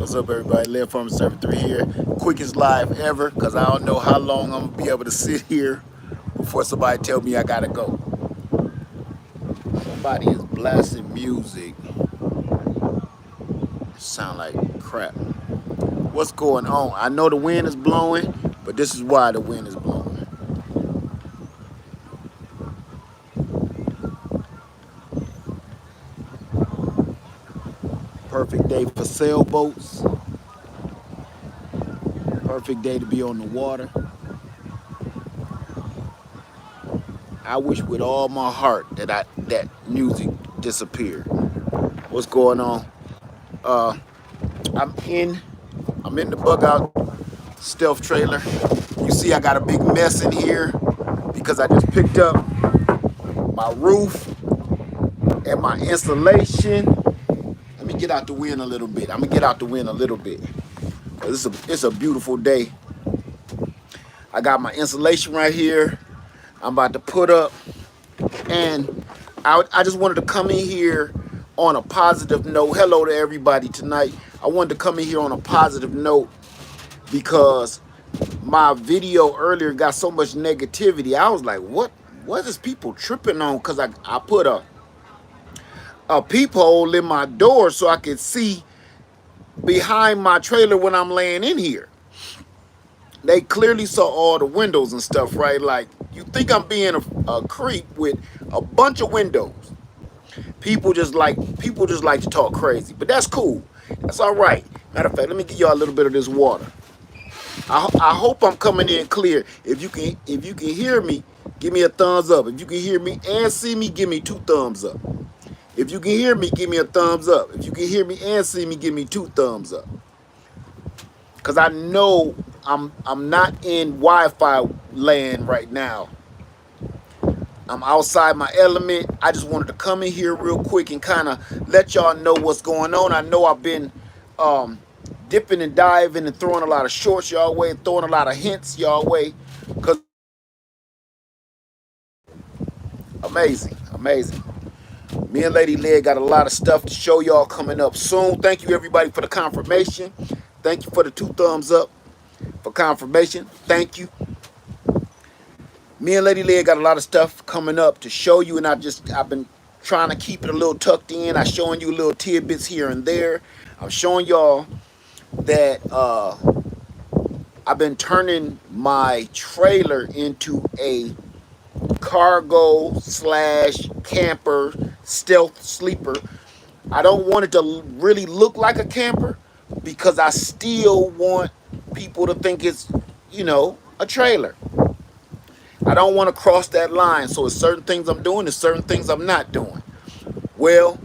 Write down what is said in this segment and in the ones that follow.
What's up, everybody? Live Farm 73 here. Quickest live ever, because I don't know how long I'm going to be able to sit here before somebody tell me I got to go. Somebody is blasting music. Sound like crap. What's going on? I know the wind is blowing, but this is why the wind is blowing. Perfect day for sailboats. Perfect day to be on the water. I wish with all my heart that music disappeared. What's going on? Uh, I'm in the bug out stealth trailer. You see I got a big mess in here because I just picked up my roof and my insulation. Let me get out the wind a little bit. I'm gonna get out the wind a little bit. It's a beautiful day. I got my insulation right here. I'm about to put up, and I just wanted to come in here on a positive note. Hello to everybody tonight. I wanted to come in here on a positive note because my video earlier got so much negativity. I was like, what is people tripping on? Because I put a peephole in my door so I could see behind my trailer when I'm laying in here. They clearly saw all the windows and stuff, right? Like, you think I'm being a creep with a bunch of windows. People just like to talk crazy, but that's cool. That's all right. Matter of fact, let me give y'all a little bit of this water. I hope I'm coming in clear. If you can hear me, give me a thumbs up. If you can hear me and see me, give me 2 thumbs up. If you can hear me, give me a thumbs up. If you can hear me and see me, give me 2 thumbs up. Cause I know I'm not in Wi-Fi land right now. I'm outside my element. I just wanted to come in here real quick and kind of let y'all know what's going on. I know I've been dipping and diving and throwing a lot of shorts y'all way, throwing a lot of hints y'all way. Cause amazing. Me and Lady Leg got a lot of stuff to show y'all coming up soon. Thank you everybody for the confirmation. Thank you for the 2 thumbs up for confirmation. Thank you. Me and Lady Leg got a lot of stuff coming up to show you, and I've been trying to keep it a little tucked in. I'm showing you little tidbits here and there. I'm showing y'all that I've been turning my trailer into a cargo / camper stealth sleeper. I don't want it to really look like a camper because I still want people to think it's, a trailer. I don't want to cross that line. So there's certain things I'm doing, there's certain things I'm not doing. Well,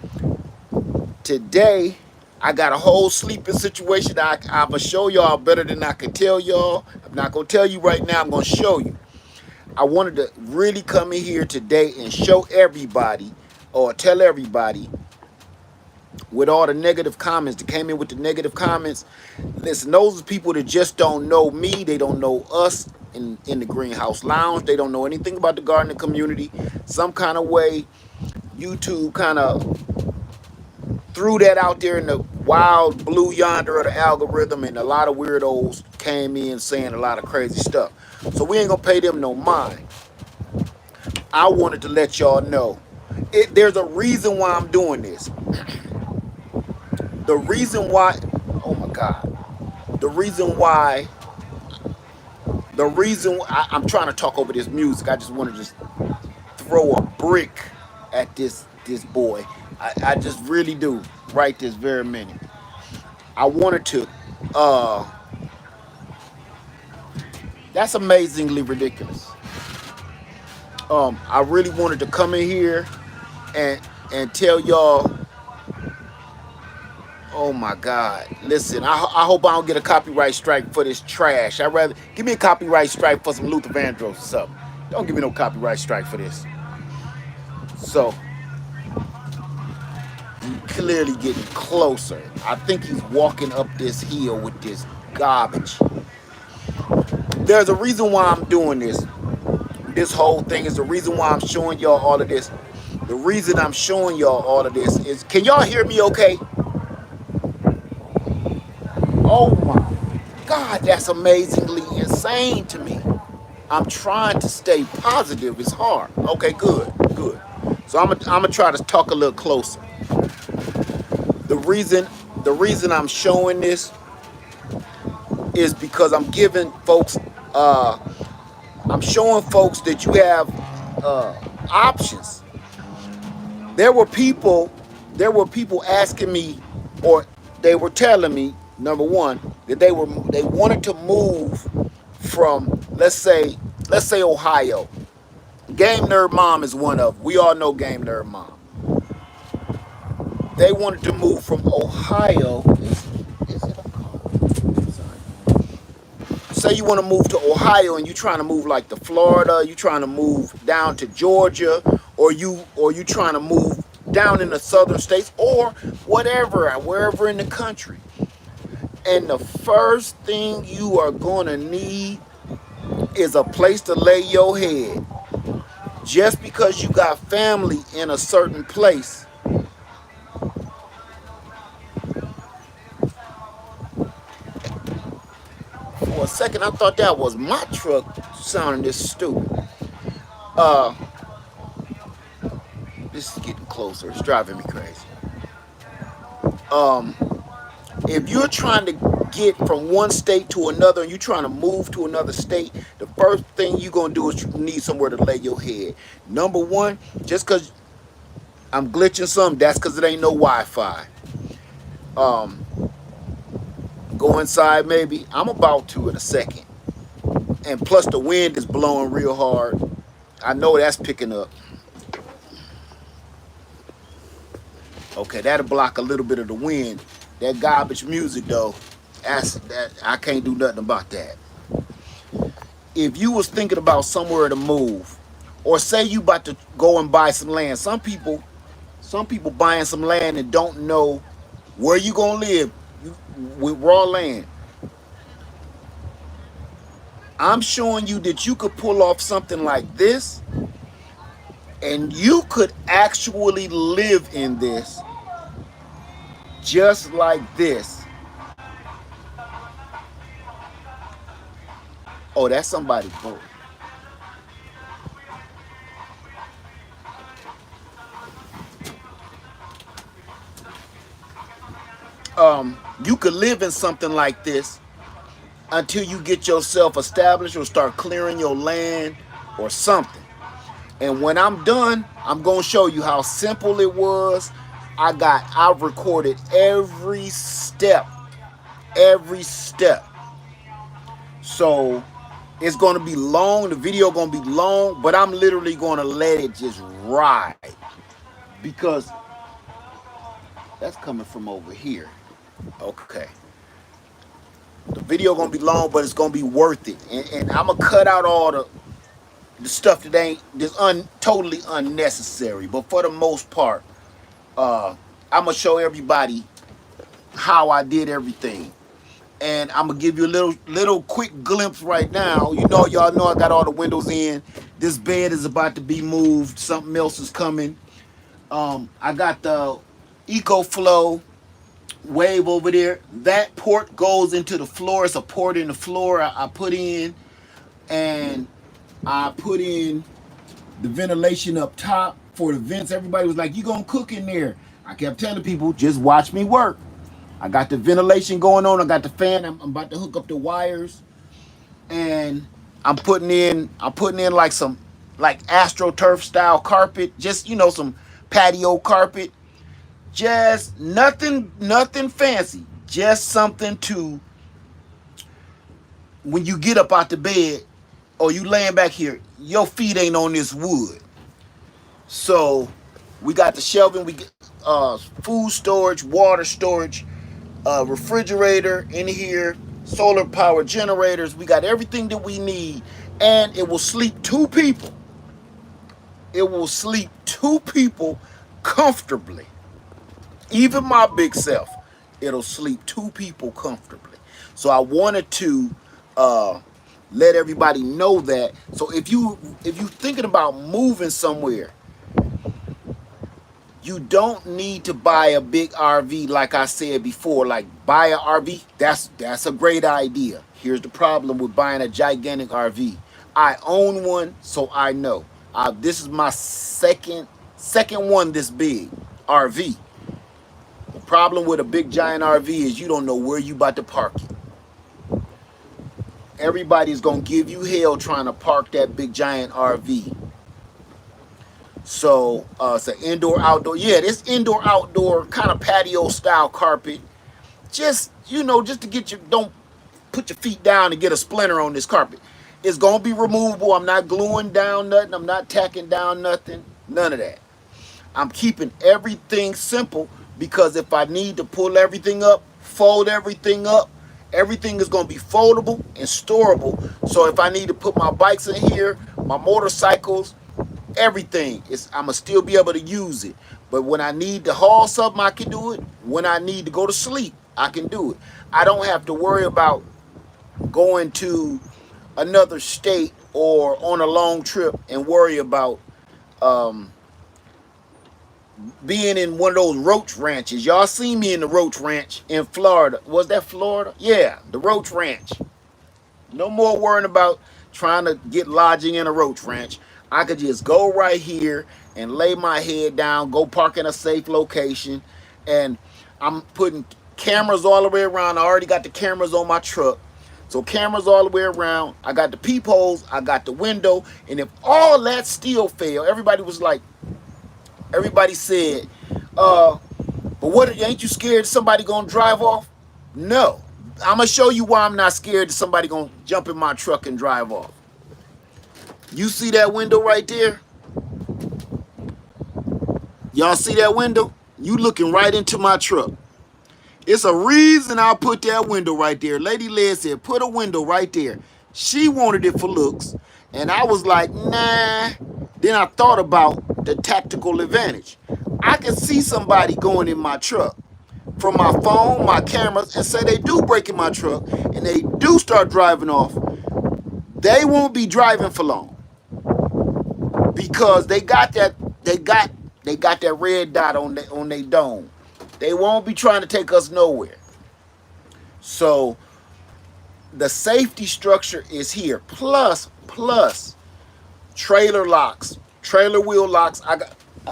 today I got a whole sleeping situation I'm going to show y'all better than I can tell y'all. I'm not going to tell you right now. I'm going to show you. I wanted to really come in here today and show everybody or tell everybody with all the negative comments that came in with the negative comments. Listen, those are people that just don't know me. They don't know us in the Greenhouse Lounge. They don't know anything about the gardening community. Some kind of way, YouTube kind of threw that out there in the wild blue yonder of the algorithm, and a lot of weirdos came in saying a lot of crazy stuff. So we ain't gonna pay them no mind. I wanted to let y'all know there's a reason why I'm doing this. The reason why, oh my God, I'm trying to talk over this music. I just want to just throw a brick at this boy. I just really do right this very minute. I wanted to, that's amazingly ridiculous. I really wanted to come in here and tell y'all, oh my God, listen, I hope I don't get a copyright strike for this trash. I'd rather, give me a copyright strike for some Luther Vandross or something. Don't give me no copyright strike for this. So, he's clearly getting closer. I think he's walking up this hill with this garbage. There's a reason why I'm doing this. This whole thing is the reason why I'm showing y'all all of this. The reason I'm showing y'all all of this is, can y'all hear me okay? Oh my God, that's amazingly insane to me. I'm trying to stay positive. It's hard. Okay, good, good. So I'm gonna try to talk a little closer. The reason the reason I'm showing this is because I'm giving folks I'm showing folks that you have options. There were people there were people asking me, or they were telling me, number one, that they wanted to move from, let's say Ohio. Game Nerd Mom is one of them. We all know Game Nerd Mom. They wanted to move from Ohio. Is it a call? I'm sorry. Say you want to move to Ohio and you're trying to move like to Florida, you trying to move down to Georgia, or you trying to move down in the southern states, or whatever, wherever in the country. And the first thing you are gonna need is a place to lay your head. Just because you got family in a certain place, for a second I thought that was my truck sounding this stupid. Uh, this is getting closer. It's driving me crazy. Um, if you're trying to get from one state to another and you're trying to move to another state, the first thing you're gonna do is you need somewhere to lay your head. Number one, just because I'm glitching some, that's because it ain't no Wi-Fi. Um, go inside maybe. I'm about to in a second. And plus the wind is blowing real hard. I know that's picking up. Okay, that'll block a little bit of the wind. That garbage music though, that I can't do nothing about that. If you was thinking about somewhere to move, or say you about to go and buy some land, some people buying some land and don't know where you gonna live with raw land. I'm showing you that you could pull off something like this, and you could actually live in this just like this. Oh, that's somebody boat. You could live in something like this until you get yourself established or start clearing your land or something. And when I'm done, I'm gonna show you how simple it was. I've recorded every step, every step. So it's gonna be long. The video gonna be long, but I'm literally gonna let it just ride because that's coming from over here. Okay. The video gonna be long, but it's gonna be worth it. And I'm gonna cut out all the stuff that ain't just totally unnecessary. But for the most part, I'm gonna show everybody how I did everything. And I'm gonna give you a little quick glimpse right now. Y'all know I got all the windows in. This bed is about to be moved. Something else is coming. I got the EcoFlow wave over there. That port goes into the floor. It's a port in the floor I put in, and I put in the ventilation up top for the vents. Everybody was like, "You gonna cook in there?" I kept telling people, "Just watch me work." I got the ventilation going on. I got the fan. I'm about to hook up the wires, and I'm putting in like AstroTurf style carpet, just some patio carpet. Just nothing fancy. Just something to, when you get up out the bed or you laying back here, your feet ain't on this wood. So we got the shelving, we get food storage, water storage, refrigerator in here, solar power generators. We got everything that we need, and it will sleep two people. It will sleep two people comfortably. Even my big self, it'll sleep two people comfortably. So I wanted to let everybody know that. So if you thinking about moving somewhere, You don't need to buy a big RV like I said before. Like buy an RV, that's a great idea. Here's the problem with buying a gigantic RV. I own one, so I know. This is my second one this big RV. The problem with a big giant RV is you don't know where you about to park it. Everybody's gonna give you hell trying to park that big giant RV. So it's an indoor outdoor. Yeah, this indoor outdoor kind of patio style carpet. Just just to get you, don't put your feet down and get a splinter on this carpet. It's gonna be removable. I'm not gluing down nothing. I'm not tacking down nothing. None of that. I'm keeping everything simple because if I need to pull everything up, fold everything up, everything is going to be foldable and storable. So if I need to put my bikes in here, my motorcycles, everything, I'm going to still be able to use it. But when I need to haul something, I can do it. When I need to go to sleep, I can do it. I don't have to worry about going to another state or on a long trip and worry about being in one of those roach ranches. Y'all seen me in the roach ranch in Florida. Was that Florida? Yeah, the roach ranch. No more worrying about trying to get lodging in a roach ranch. I could just go right here and lay my head down, go park in a safe location, and I'm putting cameras all the way around. I already got the cameras on my truck. So cameras all the way around. I got the peepholes, I got the window, and if all that still fail, everybody said, but what, ain't you scared somebody gonna drive off? No. I'm gonna show you why I'm not scared that somebody gonna jump in my truck and drive off. You see that window right there? Y'all see that window? You looking right into my truck. It's a reason I put that window right there. Lady Liz said, put a window right there. She wanted it for looks. And I was like, nah. Then I thought about the tactical advantage. I can see somebody going in my truck from my phone, my cameras, and say they do break in my truck and they do start driving off. They won't be driving for long because they got that red dot on their dome. They won't be trying to take us nowhere. So the safety structure is here. Plus trailer locks, trailer wheel locks. I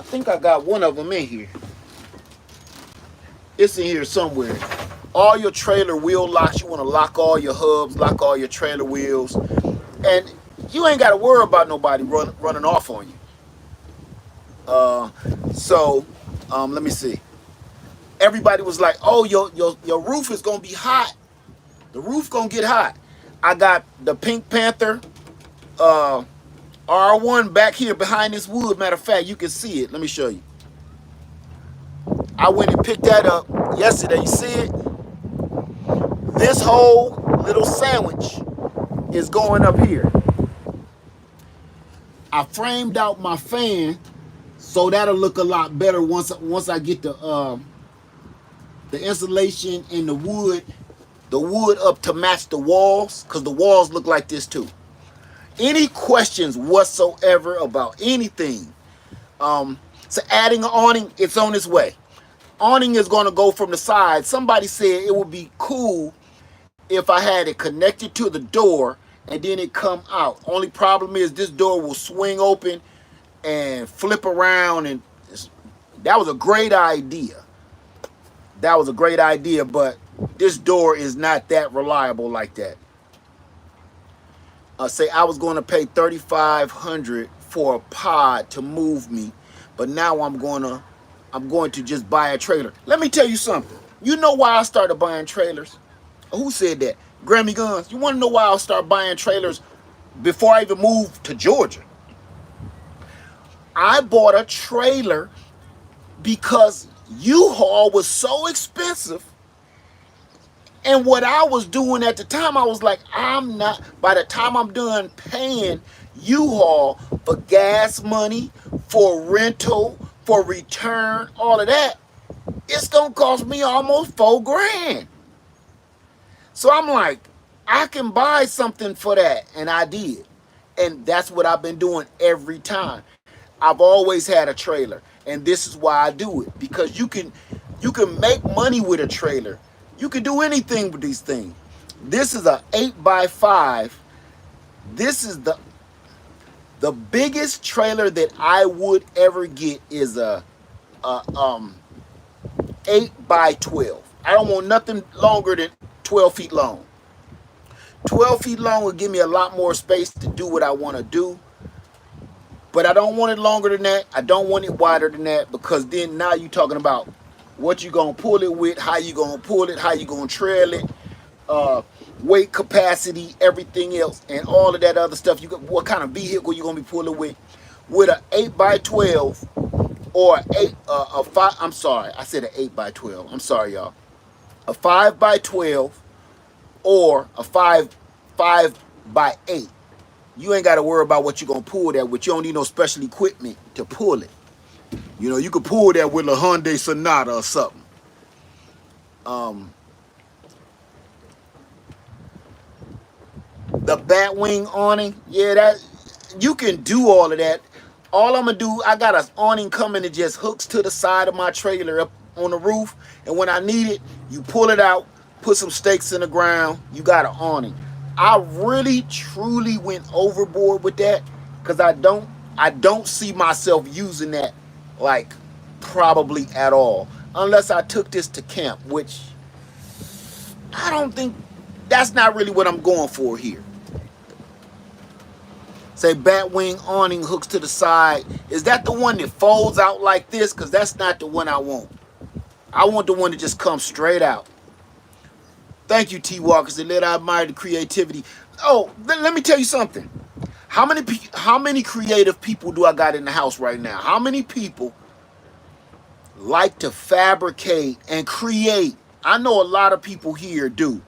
think I got one of them in here. It's in here somewhere. All your trailer wheel locks, you want to lock all your hubs, lock all your trailer wheels, and you ain't got to worry about nobody running off on you. Let me see. Everybody was like, oh, your roof is going to be hot. The roof going to get hot. I got the Pink Panther R1 back here behind this wood. Matter of fact, you can see it. Let me show you. I went and picked that up yesterday. You see it? This whole little sandwich is going up here. I framed out my fan so that'll look a lot better once I get the insulation and the wood up to match the walls, because the walls look like this too. Any questions whatsoever about anything? So adding an awning, it's on its way. Awning is going to go from the side. Somebody said it would be cool if I had it connected to the door and then it come out. Only problem is this door will swing open and flip around, and that was a great idea. That was a great idea, but this door is not that reliable like that. Say I was going to pay $3,500 for a pod to move me, but now I'm going to just buy a trailer. Let me tell you something. You know why I started buying trailers? Who said that? Grammy Guns. You want to know why I started buying trailers before I even moved to Georgia? I bought a trailer because U-Haul was so expensive. And what I was doing at the time, I was like, by the time I'm done paying U-Haul for gas money, for rental, for return, all of that, it's going to cost me almost $4,000. So I'm like, I can buy something for that. And I did. And that's what I've been doing every time. I've always had a trailer. And this is why I do it, because you can make money with a trailer. You can do anything with these things. This is a 8x5. This is the biggest trailer that I would ever get is a 8x12. I don't want nothing longer than 12 feet long. 12 feet long will give me a lot more space to do what I want to do. But I don't want it longer than that. I don't want it wider than that, because then now you're talking about what you going to pull it with, how you going to pull it, how you going to trail it, uh, weight capacity, everything else, and all of that other stuff. What kind of vehicle you going to be pulling with. With an 8x12 or a 5, I'm sorry, I said an 8x12. I'm sorry, y'all. A 5x12 or a 5x8. You ain't got to worry about what you're going to pull that with. You don't need no special equipment to pull it. You know, you could pull that with a Hyundai Sonata or something. The Batwing awning, yeah, that you can do all of that. All I'm gonna do, I got an awning coming that just hooks to the side of my trailer up on the roof, and when I need it, you pull it out, put some stakes in the ground, you got an awning. I really truly went overboard with that, because I don't see myself using that like probably at all, unless I took this to camp, which I don't think, that's not really what I'm going for here. Say Batwing awning hooks to the side. Is that the one that folds out like this? Because that's not the one I want. I want the one that just comes straight out. Thank you, T. Walkers, that let I admire the creativity. Oh, let me tell you something. How many creative people do I got in the house right now? How many people like to fabricate and create? I know a lot of people here do.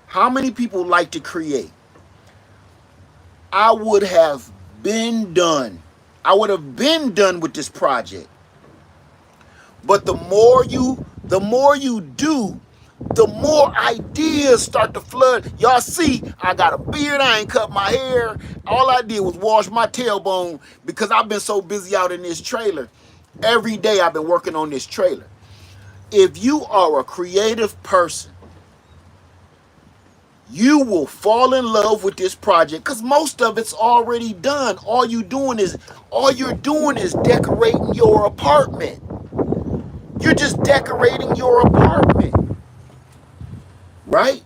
How many people like to create? I would have been done. I would have been done with this project. But the more you do, the more ideas start to flood. Y'all see, I got a beard, I ain't cut my hair. All I did was wash my tailbone because I've been so busy out in this trailer. Every day I've been working on this trailer. If you are a creative person, you will fall in love with this project, because most of it's already done. All you're doing is decorating your apartment. You're just decorating your apartment, right?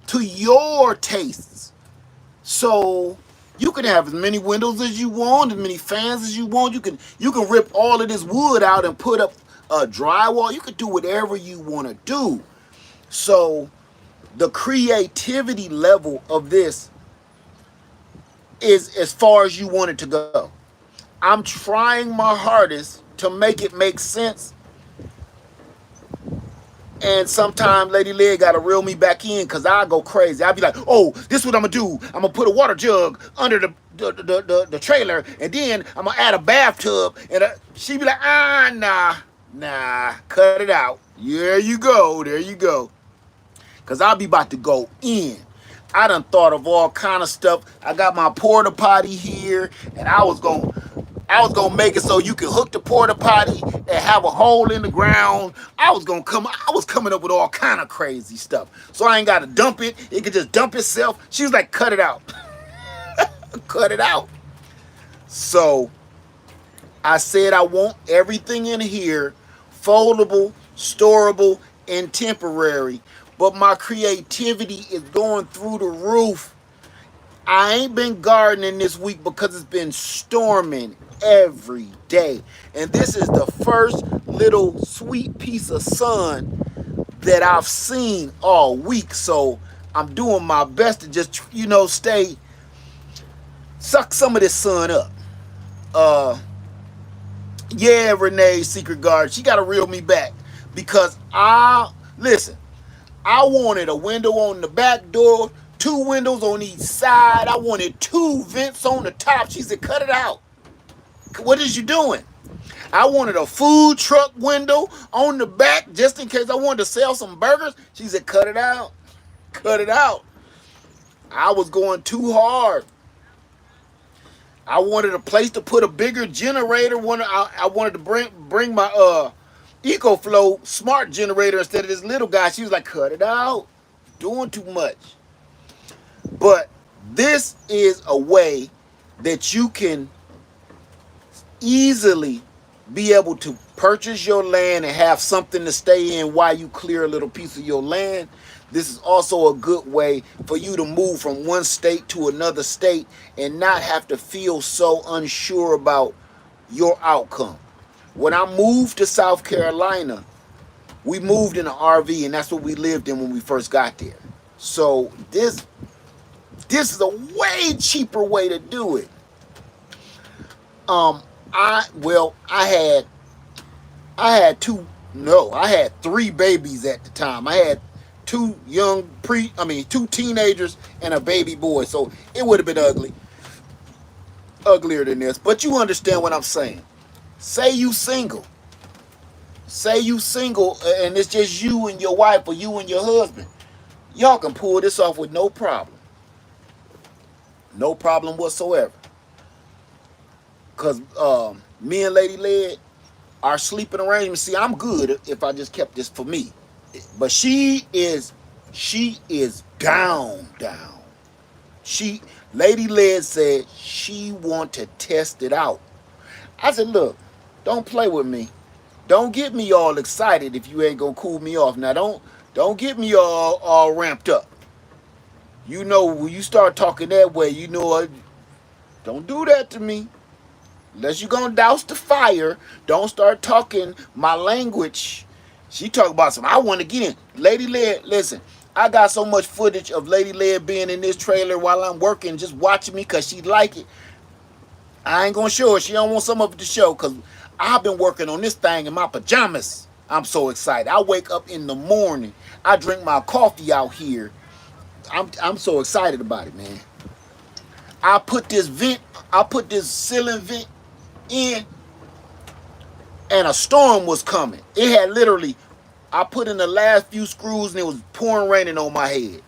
To your tastes. So you can have as many windows as you want, as many fans as you want. You can rip all of this wood out and put up a drywall. You can do whatever you want to do. So the creativity level of this is as far as you want it to go. I'm trying my hardest to make it make sense. And sometimes Lady Leg got to reel me back in, because I go crazy. I'll be like, oh, this is what I'm going to do. I'm going to put a water jug under the trailer, and then I'm going to add a bathtub. And she be like, nah, cut it out. There you go. Because I'll be about to go in. I done thought of all kind of stuff. I got my porta potty here, and I was gonna make it so you can hook the porta potty and have a hole in the ground. I was coming up with all kind of crazy stuff. So I ain't gotta dump it. It could just dump itself. She was like, cut it out. Cut it out. So I said I want everything in here foldable, storable, and temporary. But my creativity is going through the roof. I ain't been gardening this week because it's been storming every day. And this is the first little sweet piece of sun that I've seen all week. So I'm doing my best to just, suck some of this sun up. Yeah, Renee's Secret Garden. She got to reel me back, because listen, I wanted a window on the back door, 2 windows on each side. I wanted 2 vents on the top. She said, cut it out. What is you doing? I wanted a food truck window on the back just in case I wanted to sell some burgers. She said, cut it out. Cut it out. I was going too hard. I wanted a place to put a bigger generator. I wanted to bring my EcoFlow smart generator instead of this little guy. She was like, cut it out. Doing too much. But this is a way that you can easily be able to purchase your land and have something to stay in while you clear a little piece of your land. This is also a good way for you to move from one state to another state and not have to feel so unsure about your outcome. When I moved to South Carolina, we moved in an RV, and that's what we lived in when we first got there. So this is a way cheaper way to do it. I had three babies at the time. I had two two teenagers and a baby boy. So it would have been uglier than this. But you understand what I'm saying. Say you single. Say you single and it's just you and your wife or you and your husband. Y'all can pull this off with no problem. No problem whatsoever. Because me and Lady Led, our sleeping arrangement, see, I'm good if I just kept this for me. But she is down. Lady Led said she want to test it out. I said, look, don't play with me. Don't get me all excited if you ain't gonna cool me off. Now don't get me all ramped up. You know, when you start talking that way, you know, don't do that to me. Unless you're gonna douse the fire, don't start talking my language. She talk about I want to get in. Lady Led, listen, I got so much footage of Lady Led being in this trailer while I'm working, just watching me because she like it. I ain't gonna show her. She don't want some of it to show because I've been working on this thing in my pajamas. I'm so excited. I wake up in the morning. I drink my coffee out here. I'm so excited about it, man. I put this ceiling vent in, and a storm was coming. It had literally, I put in the last few screws and it was pouring raining on my head.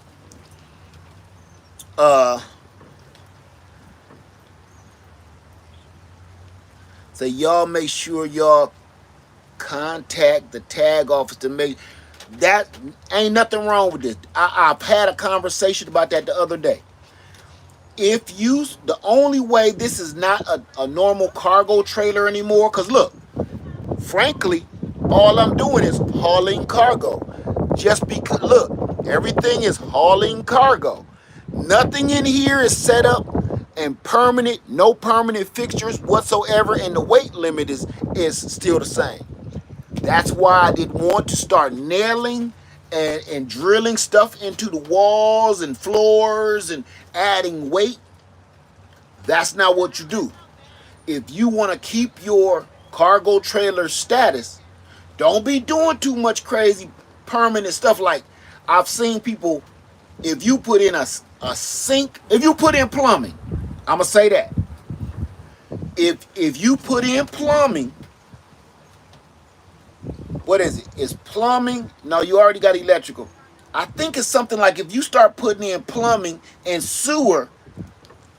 So y'all make sure y'all contact the tag office to make that. Ain't nothing wrong with this. I've had a conversation about that the other day. The only way this is not a normal cargo trailer anymore, because look, frankly, all I'm doing is hauling cargo. Just because, look, everything is hauling cargo. Nothing in here is set up and permanent, no permanent fixtures whatsoever, and the weight limit is still the same. That's why I didn't want to start nailing and drilling stuff into the walls and floors and adding weight. That's not what you do. If you want to keep your cargo trailer status, don't be doing too much crazy permanent stuff. Like I've seen people, if you put in a sink, if you put in plumbing, I'm gonna say that. If you put in plumbing, what is it? It's plumbing. No, you already got electrical. I think it's something like if you start putting in plumbing and sewer,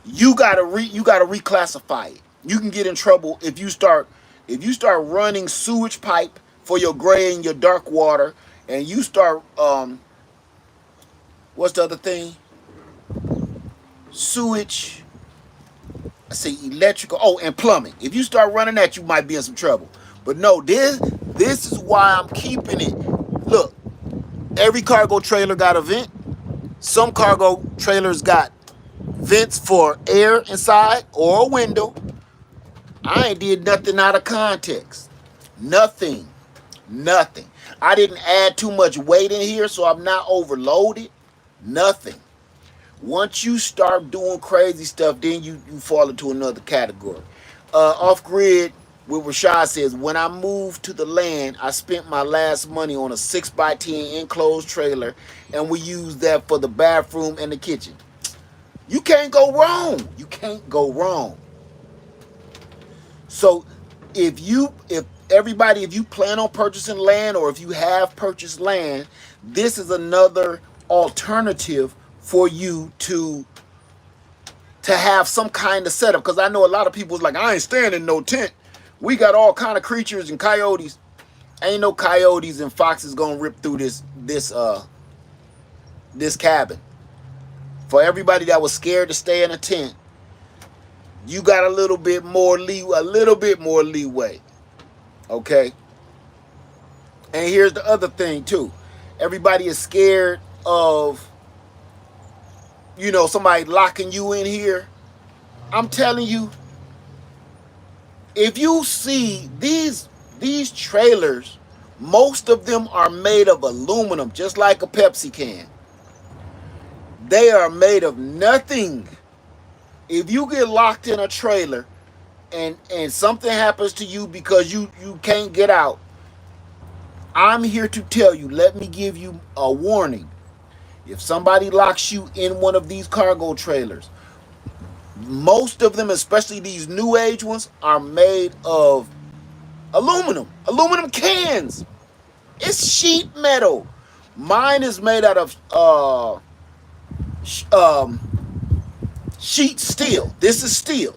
you gotta reclassify it. You can get in trouble if you start running sewage pipe for your gray and your dark water, and you start what's the other thing? Sewage. I say electrical. Oh, and plumbing. If you start running that, you might be in some trouble. But no, this is why I'm keeping it. Look, every cargo trailer got a vent. Some cargo trailers got vents for air inside or a window. I ain't did nothing out of context. Nothing. I didn't add too much weight in here, so I'm not overloaded. Nothing. Once you start doing crazy stuff, then you fall into another category. Off grid, what Rashad says, when I moved to the land, I spent my last money on a 6x10 enclosed trailer, and we used that for the bathroom and the kitchen. You can't go wrong. You can't go wrong. So if you plan on purchasing land, or if you have purchased land, this is another alternative for you to to have some kind of setup. Because I know a lot of people's like, I ain't staying in no tent. We got all kind of creatures and coyotes. Ain't no coyotes and foxes gonna rip through this cabin. For everybody that was scared to stay in a tent, you got a little bit more leeway. Okay? And here's the other thing too. Everybody is scared of, somebody locking you in here. I'm telling you, if you see these trailers, most of them are made of aluminum, just like a Pepsi can. They are made of nothing. If you get locked in a trailer and something happens to you because you can't get out, I'm here to tell you, let me give you a warning. If somebody locks you in one of these cargo trailers, most of them, especially these new age ones, are made of aluminum cans. It's sheet metal. Mine is made out of sheet steel. This is steel,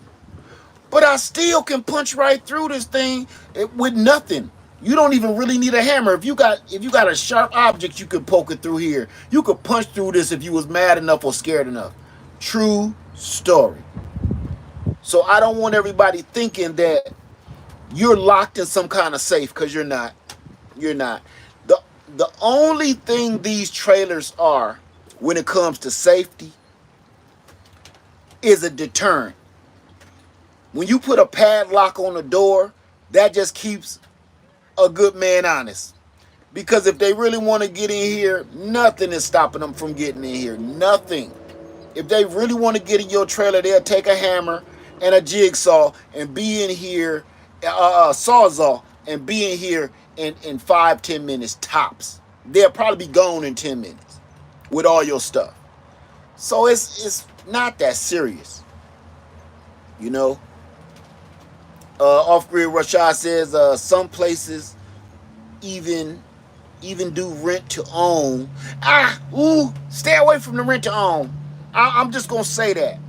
but I still can punch right through this thing with nothing. You don't even really need a hammer. If you got a sharp object, you could poke it through here. You could punch through this if you was mad enough or scared enough. True story. So I don't want everybody thinking that you're locked in some kind of safe, because you're not. You're not. The only thing these trailers are when it comes to safety is a deterrent. When you put a padlock on the door, that just keeps a good man honest. Because if they really want to get in here, nothing is stopping them from getting in here. Nothing. If they really want to get in your trailer, they'll take a hammer and a jigsaw and be in here, a sawzall, and be in here in 5-10 minutes tops. They'll probably be gone in 10 minutes with all your stuff. So it's not that serious, you know. Off Grid Rashad says some places even do rent to own. Stay away from the rent to own. I'm just gonna say that.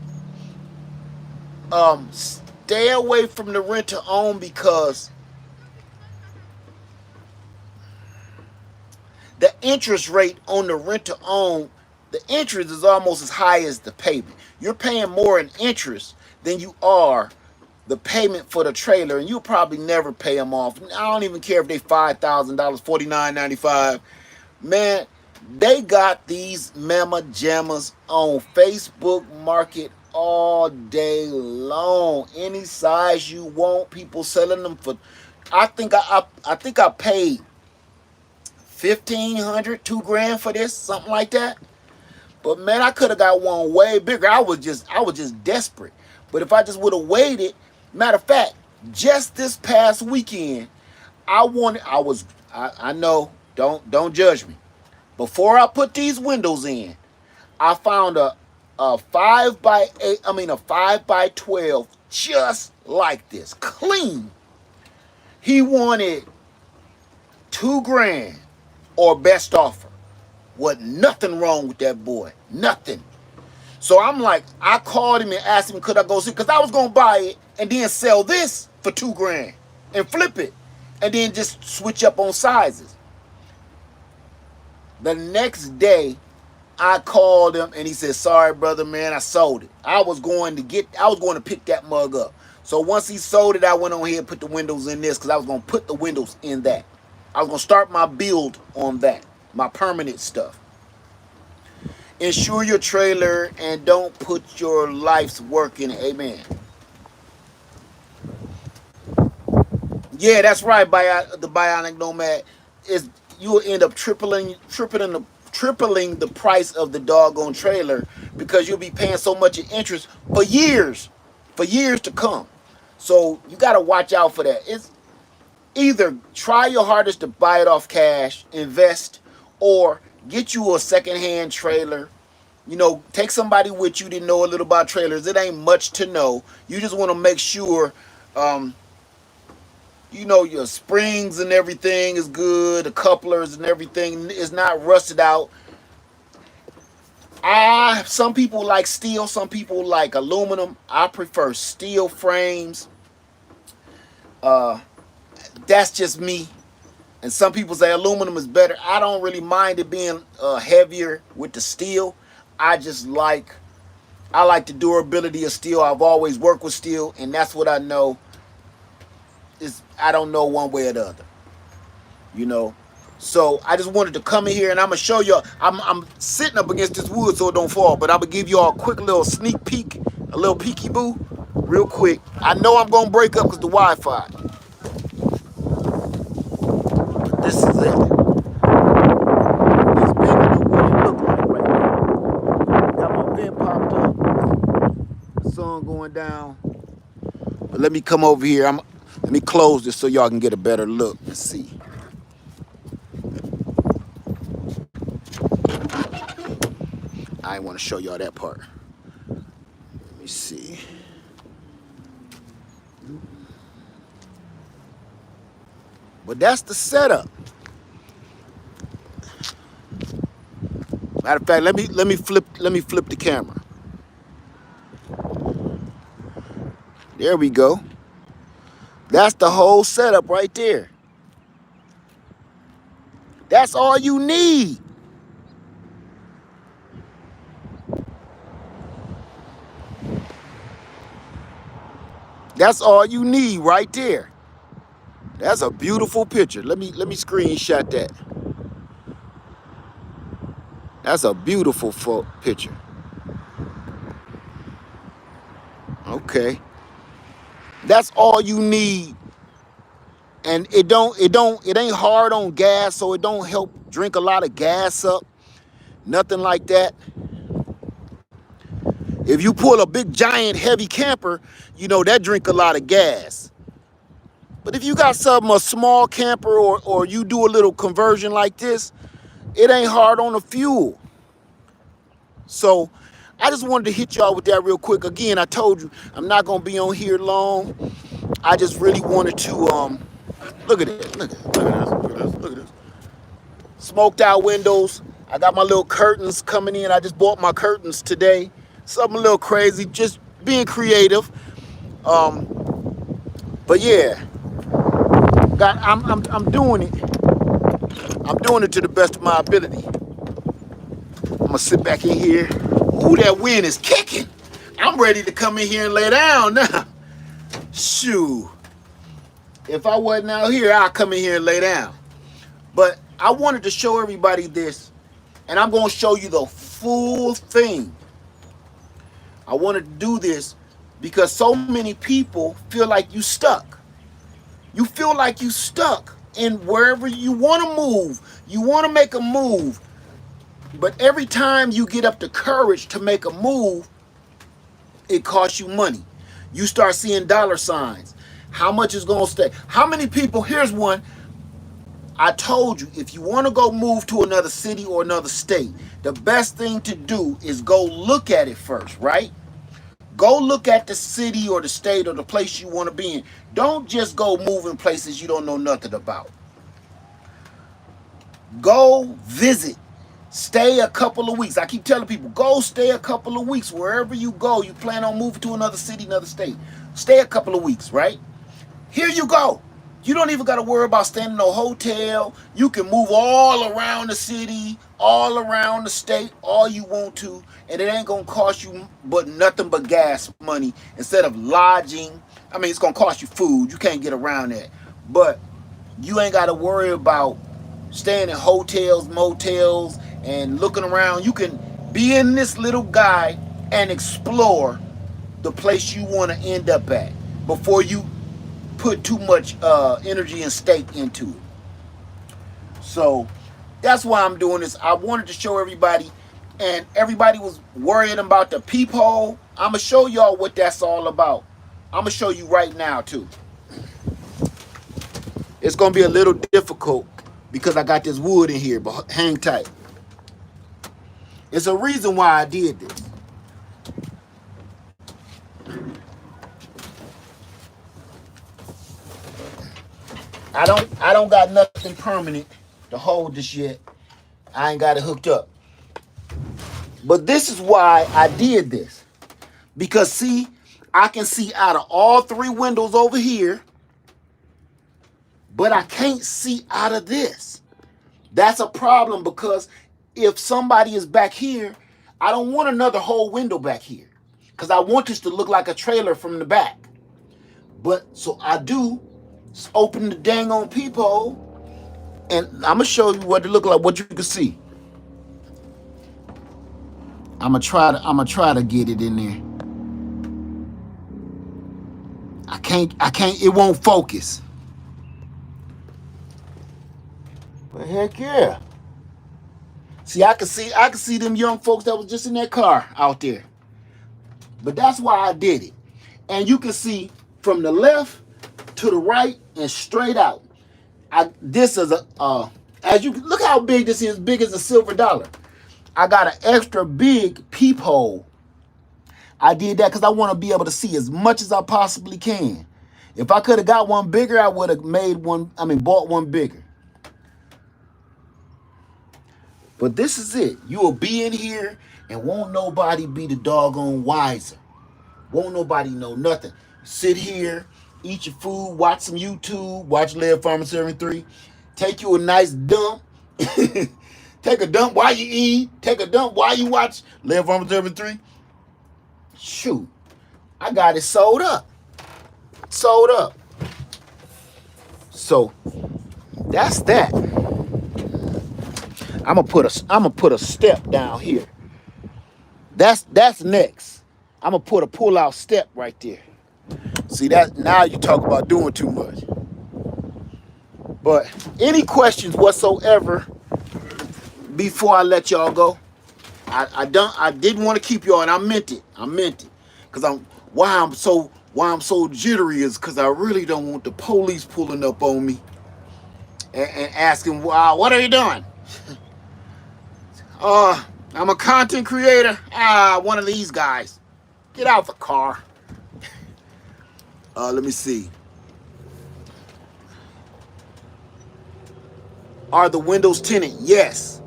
Stay away from the rent to own, because the interest rate on the rent to own, the interest is almost as high as the payment. You're paying more in interest than you are the payment for the trailer, and you'll probably never pay them off. I don't even care if they $5,000, $49.95. Man, they got these mama jammas on Facebook Market all day long. Any size you want, people selling them for. I think I paid $1,500, $2,000 for this, something like that. But man, I could have got one way bigger. I was just desperate. But if I just would have waited, matter of fact, just this past weekend, I know, don't judge me. Before I put these windows in, I found a 5x8, a 5x12, just like this, clean. He wanted $2,000 or best offer. Wasn't nothing wrong with that boy, nothing. So I'm like, I called him and asked him, could I go see? Because I was gonna buy it and then sell this for $2,000 and flip it, and then just switch up on sizes. The next day, I called him and he said, "Sorry, brother, man, I sold it. I was going to pick that mug up." So once he sold it, I went on here and put the windows in this, because I was going to put the windows in that. I was going to start my build on that, my permanent stuff. Insure your trailer and don't put your life's work in it. Amen. Yeah, that's right. The Bionic Nomad you will end up tripling the price of the doggone trailer, because you'll be paying so much in interest for years to come. So you got to watch out for that. It's either try your hardest to buy it off cash, invest, or get you a secondhand trailer. Take somebody with you that know a little about trailers. It ain't much to know. You just want to make sure your springs and everything is good, the couplers and everything is not rusted out. Some people like steel, some people like aluminum. I prefer steel frames. Uh, that's just me. And some people say aluminum is better. I don't really mind it being heavier with the steel. I just like the durability of steel. I've always worked with steel, and that's what I know. Is I don't know one way or the other, you know. So I just wanted to come in here, and I'm gonna show y'all. I'm sitting up against this wood so it don't fall, but I'm gonna give y'all a quick little sneak peek, a little peeky boo, real quick. I know I'm gonna break up because the Wi-Fi. But this is it. It's bigger than what it looked like right now. Got my vent popped up. The sun going down. But let me come over here. Let me close this so y'all can get a better look. Let's see. I want to show y'all that part. Let me see. But that's the setup. Matter of fact, let me flip the camera. There we go. That's the whole setup right there. That's all you need. That's all you need right there. That's a beautiful picture. Let me screenshot that. That's a beautiful picture. Okay. That's all you need. And it ain't hard on gas, so it don't help drink a lot of gas up. Nothing like that. If you pull a big giant heavy camper, you know that drink a lot of gas. But if you got a small camper or you do a little conversion like this, it ain't hard on the fuel. So I just wanted to hit y'all with that real quick. Again, I told you I'm not gonna be on here long. I just really wanted to look at it. Look at this. Smoked out windows. I got my little curtains coming in. I just bought my curtains today. Something a little crazy, just being creative. But yeah, I'm doing it. I'm doing it to the best of my ability. I'm gonna sit back in here. Ooh, that wind is kicking. I'm ready to come in here and lay down now. Shoo. If I wasn't out here, I'd come in here and lay down. But I wanted to show everybody this, and I'm gonna show you the full thing. I wanted to do this because so many people feel like you stuck. You feel like you stuck in wherever you want to move. You want to make a move. But every time you get up the courage to make a move, it costs you money. You start seeing dollar signs. How much is going to stay? How many people? Here's one. I told you, if you want to go move to another city or another state, the best thing to do is go look at it first, right? Go look at the city or the state or the place you want to be in. Don't just go moving places you don't know nothing about. Go visit. Stay a couple of weeks. I keep telling people, go stay a couple of weeks. Wherever you go, you plan on moving to another city, another state. Stay a couple of weeks, right? Here you go. You don't even got to worry about staying in no hotel. You can move all around the city, all around the state, all you want to, and it ain't going to cost you but nothing but gas money instead of lodging. I mean, it's going to cost you food. You can't get around that. But you ain't got to worry about staying in hotels, motels, and looking around. You can be in this little guide and explore the place you want to end up at before you put too much energy and stake into it. So that's why I'm doing this. I wanted to show everybody, and everybody was worrying about the peephole. I'm going to show y'all what that's all about. I'm going to show you right now too. It's going to be a little difficult because I got this wood in here, but hang tight. It's a reason why I did this. I don't got nothing permanent to hold this yet. I ain't got it hooked up. But this is why I did this. Because see, I can see out of all three windows over here, but I can't see out of this. That's a problem because if somebody is back here, I don't want another whole window back here because I want this to look like a trailer from the back. But so I do open the dang on peephole, and I'm gonna show you what it look like, what you can see. I'm gonna try to get it in there. I can't, it won't focus. But heck yeah. See, I can see them young folks that was just in that car out there. But that's why I did it. And you can see from the left to the right and straight out. This is as you look how big this is, big as a silver dollar. I got an extra big peephole. I did that because I want to be able to see as much as I possibly can. If I could have got one bigger, I would have bought one bigger. But this is it. You will be in here and won't nobody be the doggone wiser. Won't nobody know nothing. Sit here, eat your food, watch some YouTube, watch Lead Farmer 73, take you a nice dump. Take a dump while you eat. Take a dump while you watch Lead Farmer 73. Shoot, I got it sold up. Sold up. So that's that. I'm gonna put a step down here. That's next. I'm gonna put a pull-out step right there. See that? Now you talk about doing too much. But any questions whatsoever before I let y'all go? I didn't want to keep y'all, and I meant it. Cause why I'm so jittery is because I really don't want the police pulling up on me and asking, wow, what are you doing? I'm a content creator. One of these guys. Get out the car. Let me see. Are the windows tinted? Yes.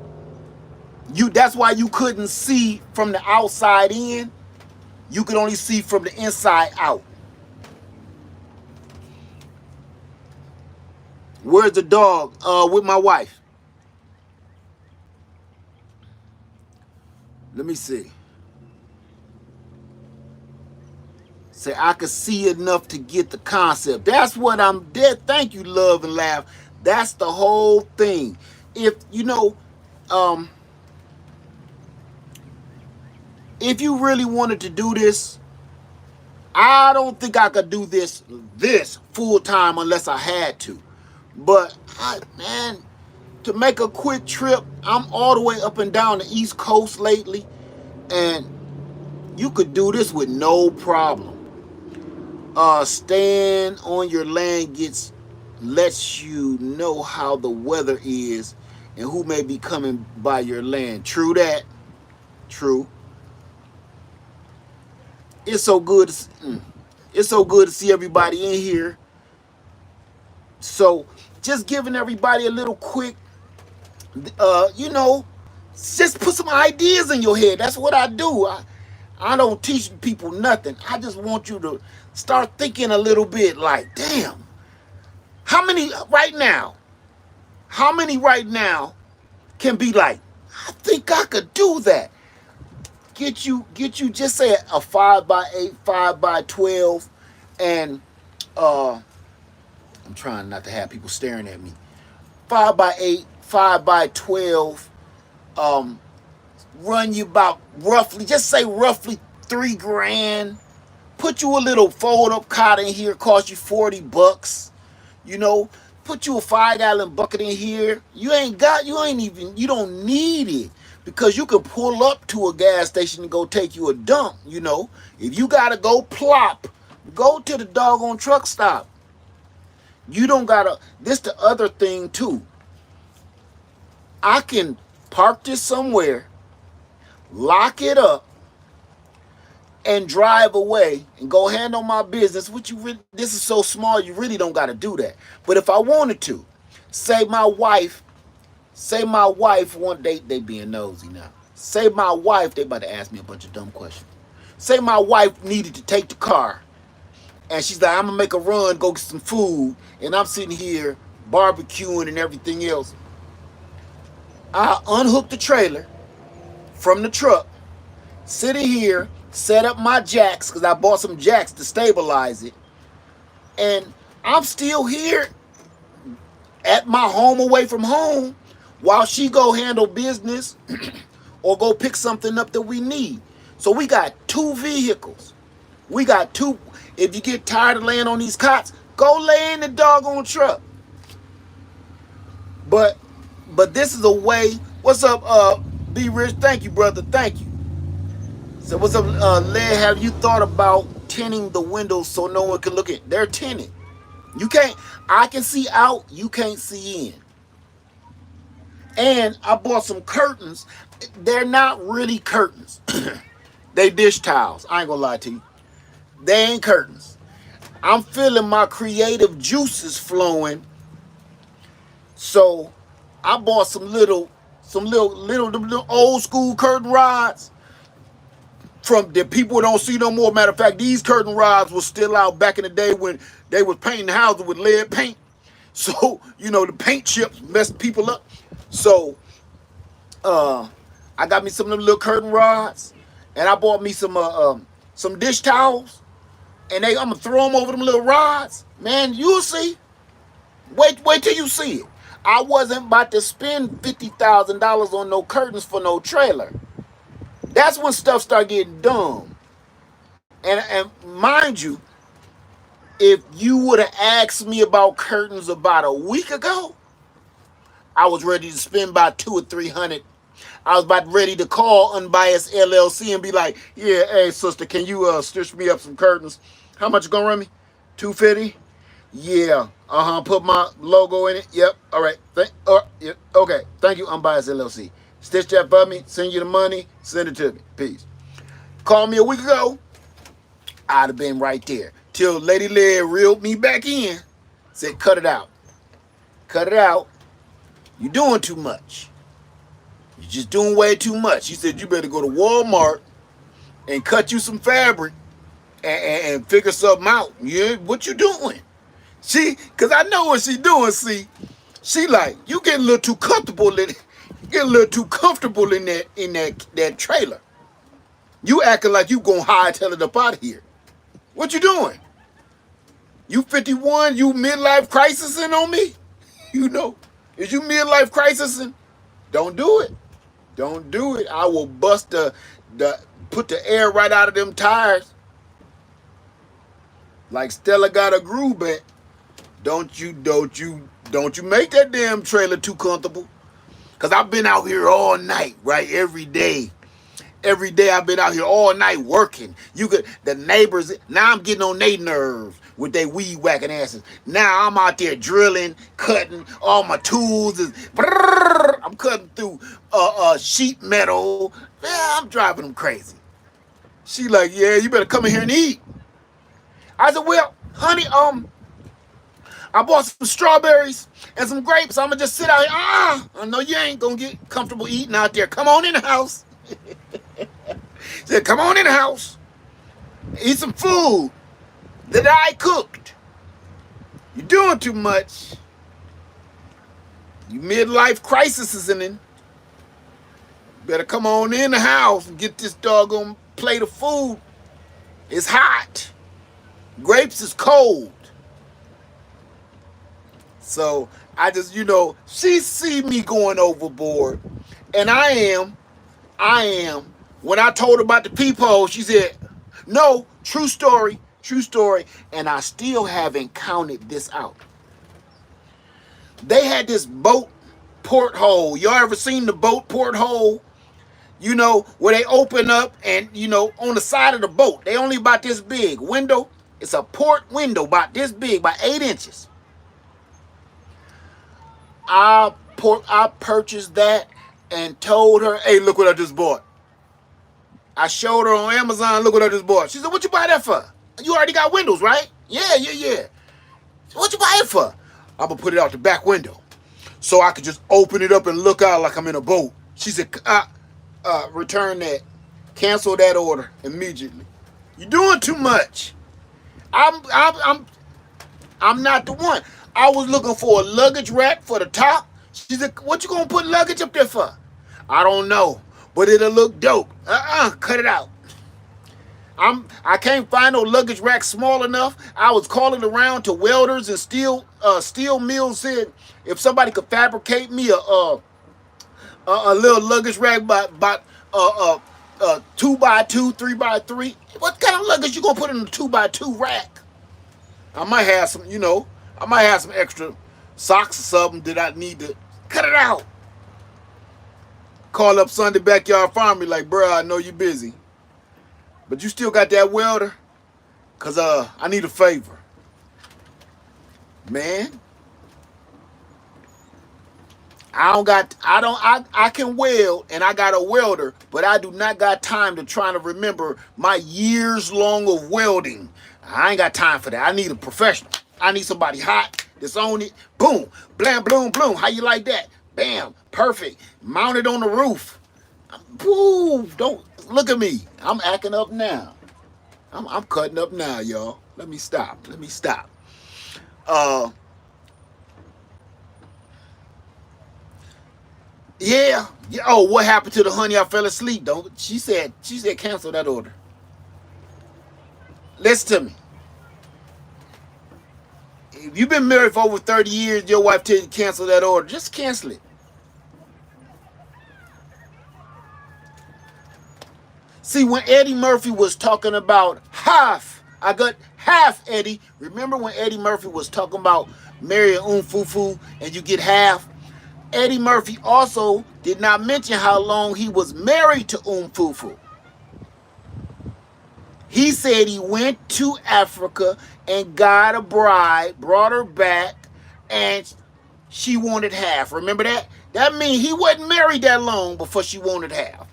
That's why you couldn't see from the outside in. You could only see from the inside out. Where's the dog? With my wife. Let me see. Say I could see enough to get the concept. That's what I'm dead. Thank you, love and laugh. That's the whole thing. If if you really wanted to do this, I don't think I could do this full time unless I had to. But man, to make a quick trip, I'm all the way up and down the East Coast lately, and you could do this with no problem. Staying on your land lets you know how the weather is and who may be coming by your land. True that. True. It's so good to see everybody in here. So just giving everybody a little quick, just put some ideas in your head. That's what I do. I don't teach people nothing. I just want you to start thinking a little bit like, damn, how many right now can be like, I think I could do that. Get you just say a 5x8, 5x12, and I'm trying not to have people staring at me. 5x8, 5x12, run you about roughly $3,000. Put you a little fold-up cot in here, cost you $40. Put you a 5-gallon bucket in here. You don't need it because you can pull up to a gas station and go take you a dump. If you gotta go plop, go to the doggone truck stop. You don't gotta. This the other thing too. I can park this somewhere, lock it up, and drive away and go handle my business. This is so small, you really don't got to do that. But if I wanted to, say my wife, they being nosy now. Say my wife, they about to ask me a bunch of dumb questions. Say my wife needed to take the car, and she's like, I'm gonna make a run, go get some food, and I'm sitting here barbecuing and everything else. I unhook the trailer from the truck, sitting here, set up my jacks, because I bought some jacks to stabilize it, and I'm still here at my home away from home while she go handle business or go pick something up that we need. So we got two vehicles. We got two. If you get tired of laying on these cots, go lay in the doggone truck. But this is a way. What's up, Be Rich? Thank you, brother. Thank you. So what's up, Led? Have you thought about tinting the windows so no one can look in? They're tinted. You can't. I can see out. You can't see in. And I bought some curtains. They're not really curtains. They dish towels. I ain't gonna lie to you. They ain't curtains. I'm feeling my creative juices flowing. So I bought some little old school curtain rods from that people don't see no more. Matter of fact, these curtain rods were still out back in the day when they was painting the houses with lead paint. So, the paint chips messed people up. So I got me some of them little curtain rods, and I bought me some dish towels, and I'm gonna throw them over them little rods. Man, you'll see. Wait till you see it. I wasn't about to spend $50,000 on no curtains for no trailer. That's when stuff start getting dumb. And mind you, if you would have asked me about curtains about a week ago, I was ready to spend about $200 or $300. I was about ready to call Unbiased LLC and be like, yeah, hey sister, can you stitch me up some curtains? How much you gonna run me? $250? Yeah. Put my logo in it. Yep. All right. Yep. Okay. Thank you, Unbiased LLC. Stitch that for me. Send you the money. Send it to me. Peace. Called me a week ago. I'd have been right there. Till Lady Lead reeled me back in. Said, cut it out. Cut it out. You're doing too much. You're just doing way too much. She said, you better go to Walmart and cut you some fabric and figure something out. Yeah, what you doing? Because I know what she doing, see. She like, you getting a little too comfortable in it. You getting a little too comfortable in that trailer. You acting like you gonna hightail it up out of here. What you doing? You 51, you midlife crisising on me? Is you midlife crisising? Don't do it. Don't do it. I will bust put the air right out of them tires. Like Stella got a groove back. Don't you make that damn trailer too comfortable. Cause I've been out here all night, right? Every day. Every day I've been out here all night working. The neighbors, now I'm getting on their nerves with their weed whacking asses. Now I'm out there drilling, cutting, all my tools is I'm cutting through sheet metal. Yeah, I'm driving them crazy. She like, yeah, you better come in here and eat. I said, well, honey, I bought some strawberries and some grapes. I'm gonna just sit out here. I know you ain't gonna get comfortable eating out there. Come on in the house. She said, come on in the house. Eat some food that I cooked. You're doing too much. You midlife crisis is in. Better come on in the house and get this doggone plate of food. It's hot. Grapes is cold. So I just, she see me going overboard. And I am. When I told her about the Peephole, she said, no, true story. And I still haven't counted this out. They had this boat porthole. Y'all ever seen the boat porthole? Where they open up and, on the side of the boat, they only about this big. Window, it's a port window about this big, about 8 inches. I purchased that and told her, hey, look what I just bought. I showed her on Amazon, look what I just bought. She said, what you buy that for? You already got windows, right? Yeah. What you buy it for? I'm going to put it out the back window so I could just open it up and look out like I'm in a boat. She said, return that. Cancel that order immediately. You're doing too much. I'm I'm I'm I'm not the one. I was looking for a luggage rack for the top. She said, "What you gonna put luggage up there for?" I don't know, but it'll look dope. Cut it out. I can't find no luggage rack small enough. I was calling around to welders and steel mills. Said if somebody could fabricate me a little luggage rack by 2x2, 3x3. What kind of luggage you gonna put in a 2x2 rack? I might have some, I might have some extra socks or something that I need to cut it out. Call up Sunday Backyard Farm, like, bro, I know you busy, but you still got that welder? Cause I need a favor. Man, I can weld and I got a welder, but I do not got time to try to remember my years long of welding. I ain't got time for that. I need a professional. I need somebody hot that's on it. Boom, blam, bloom, bloom. How you like that? Bam, perfect. Mounted on the roof. Woo, don't look at me. I'm acting up now. I'm cutting up now, y'all. Let me stop. Yeah. Oh, what happened to the honey? I fell asleep. Don't. She said cancel that order. Listen to me. If you've been married for over 30 years, your wife tell you to cancel that order, just cancel it. See, when Eddie Murphy was talking about half, I got half, Eddie. Remember when Eddie Murphy was talking about marrying Fufu and you get half? Eddie Murphy also did not mention how long he was married to Fufu. He said he went to Africa and got a bride, brought her back, and she wanted half. Remember that? That means he wasn't married that long before she wanted half.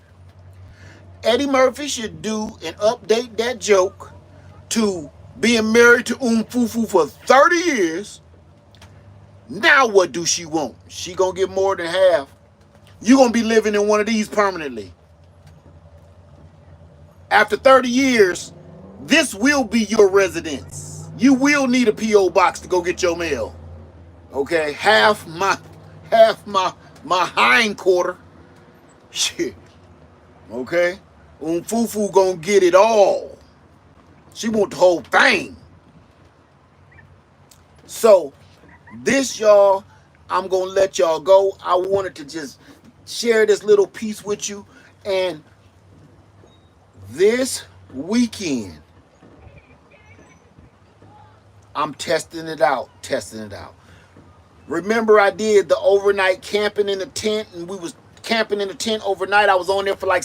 Eddie Murphy should do and update that joke to being married to Fufu for 30 years. Now what do she want? She gonna get more than half. You gonna be living in one of these permanently. After 30 years, this will be your residence. You will need a P.O. box to go get your mail. Okay, half my hind quarter. Shit. Okay? Fufu gonna get it all. She want the whole thing. So, this, y'all, I'm gonna let y'all go. I wanted to just share this little piece with you. And this weekend, I'm testing it out. Remember, I did the overnight camping in the tent, and we was camping in the tent overnight. I was on there for like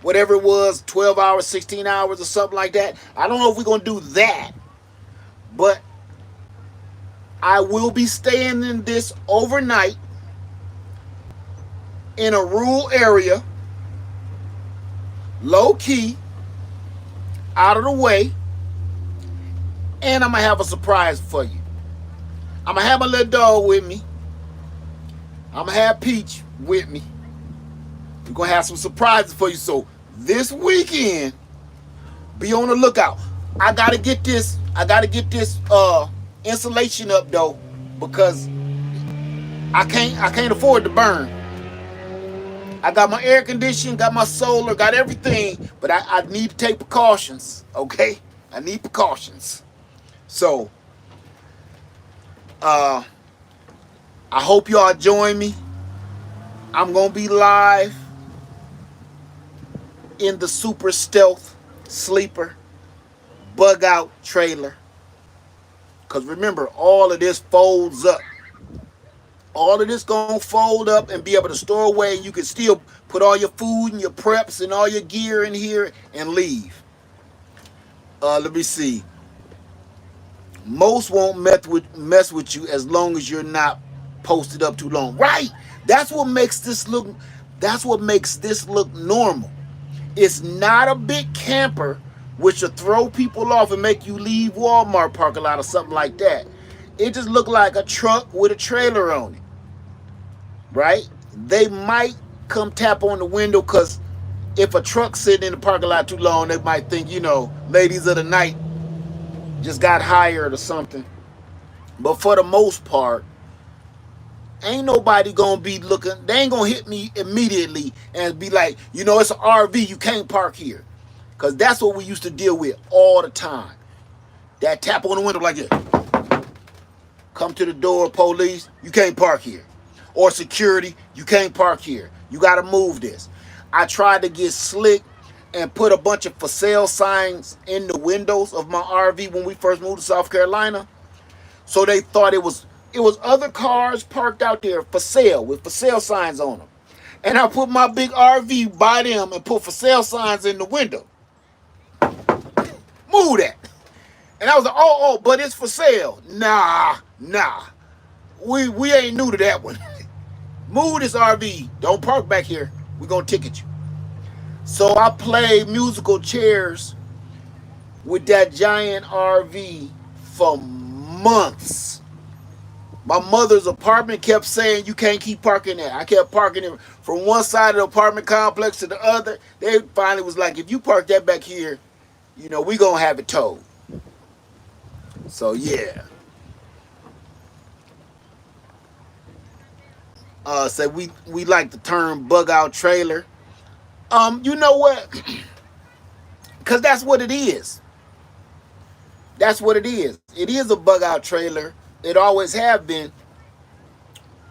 whatever it was, 12 hours, 16 hours or something like that. I don't know if we're going to do that, but I will be staying in this overnight in a rural area, low key, out of the way, and I'm going to have a surprise for you. I'm going to have my little dog with me. I'm going to have Peach with me. We're going to have some surprises for you. So this weekend, be on the lookout. I got to get this insulation up though, because I can't afford to burn. I got my air conditioning, got my solar, got everything, but I need to take precautions, okay? I need precautions. So, I hope y'all join me. I'm going to be live in the super stealth sleeper bug out trailer. Because remember, all of this folds up. All of this going to fold up and be able to store away. You can still put all your food and your preps and all your gear in here and leave. Let me see. Most won't mess with you as long as you're not posted up too long. Right? That's what makes this look normal. It's not a big camper which will throw people off and make you leave Walmart parking lot or something like that. It just looked like a truck with a trailer on it. Right? They might come tap on the window because if a truck's sitting in the parking lot too long, they might think, you know, ladies of the night just got hired or something. But for the most part, ain't nobody gonna be looking. They ain't gonna hit me immediately and be like, you know, it's an RV, you can't park here. Because that's what we used to deal with all the time. That tap on the window like this. Come to the door, police, you can't park here. Or security, you can't park here. You gotta move this. I tried to get slick and put a bunch of for sale signs in the windows of my RV when we first moved to South Carolina. So they thought it was other cars parked out there for sale with for sale signs on them. And I put my big RV by them and put for sale signs in the window. Move that. And I was like, but it's for sale. Nah. We ain't new to that one. Move this RV. Don't park back here. We're gonna ticket you. So I played musical chairs with that giant RV for months. My mother's apartment kept saying you can't keep parking there. I kept parking it from one side of the apartment complex to the other. They finally was like, if you park that back here, you know, we gonna have it towed. So yeah. So we like the term bug out trailer. You know what? Cause that's what it is. That's what it is. It is a bug out trailer. It always have been.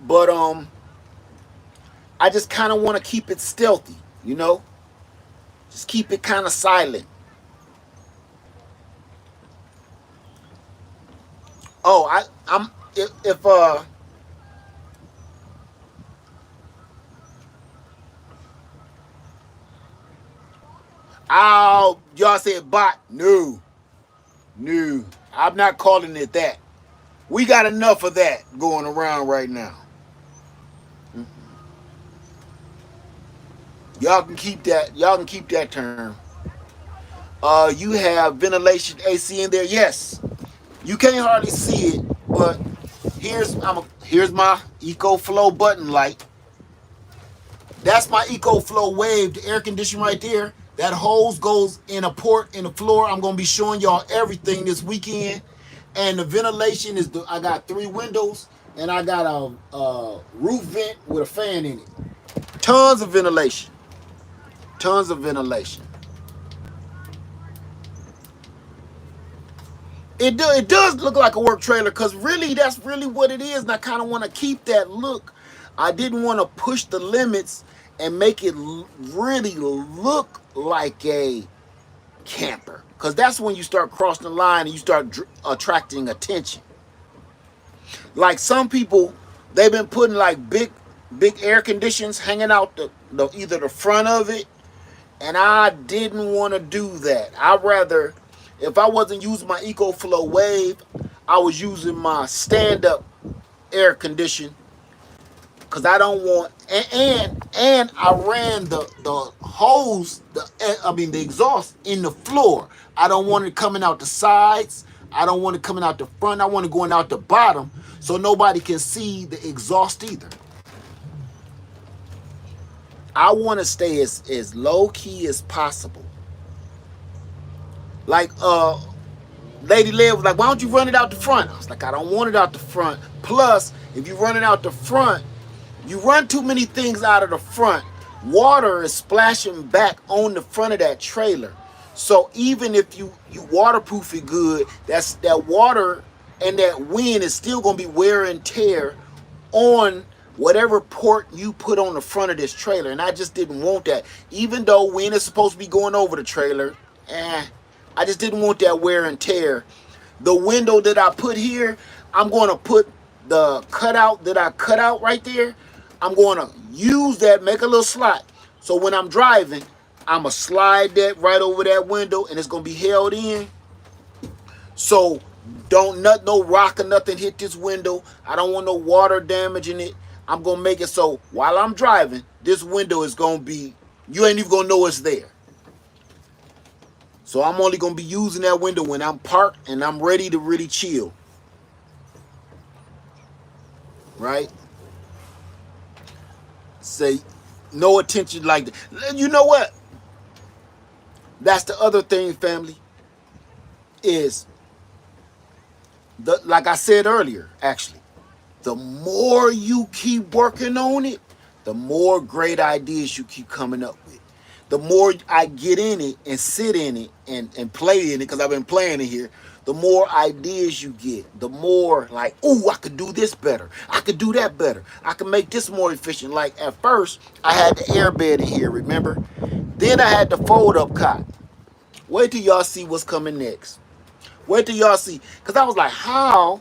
But I just kind of want to keep it stealthy, you know? Just keep it kind of silent. Oh, I'm if y'all said bot. No. I'm not calling it that. We got enough of that going around right now. Y'all can keep that. Y'all can keep that term. You have ventilation AC in there. Yes. You can't hardly see it, but here's my EcoFlow button light. That's my EcoFlow Wave, the air conditioner right there. That hose goes in a port in the floor. I'm gonna be showing y'all everything this weekend. And the ventilation is I got 3 windows and I got a roof vent with a fan in it. Tons of ventilation. Tons of ventilation. It does look like a work trailer because really that's really what it is, and I kind of want to keep that look. I didn't want to push the limits and make it really look like a camper, because that's when you start crossing the line and you start attracting attention. Like some people, they've been putting like big air conditions hanging out the either the front of it, and I didn't want to do that. I'd rather, if I wasn't using my EcoFlow Wave, I was using my stand-up air condition, because I don't want, and I ran the hose, the exhaust in the floor. I don't want it coming out the sides. I don't want it coming out the front. I want it going out the bottom so nobody can see the exhaust either. I want to stay as low key as possible. Like Lady Lev was like, why don't you run it out the front? I was like, I don't want it out the front. Plus, if you run it out the front, you run too many things out of the front, water is splashing back on the front of that trailer. So even if you waterproof it good, that water and that wind is still going to be wear and tear on whatever port you put on the front of this trailer. And I just didn't want that. Even though wind is supposed to be going over the trailer, I just didn't want that wear and tear. The window that I put here, I'm going to put the cutout that I cut out right there. I'm going to use that, make a little slot. So when I'm driving, I'm going to slide that right over that window and it's going to be held in. So no rock or nothing hit this window. I don't want no water damaging it. I'm going to make it so while I'm driving, this window is going to be, you ain't even going to know it's there. So I'm only going to be using that window when I'm parked and I'm ready to really chill. Right? Say, no attention like that. You know what? That's the other thing, family, is like I said earlier, actually, the more you keep working on it, the more great ideas you keep coming up with. The more I get in it and sit in it and play in it, because I've been playing it here, the more ideas you get, the more like, ooh, I could do this better. I could do that better. I could make this more efficient. Like at first, I had the air bed in here, remember? Then I had the fold up cot. Wait till y'all see what's coming next. Wait till y'all see. Because I was like, how?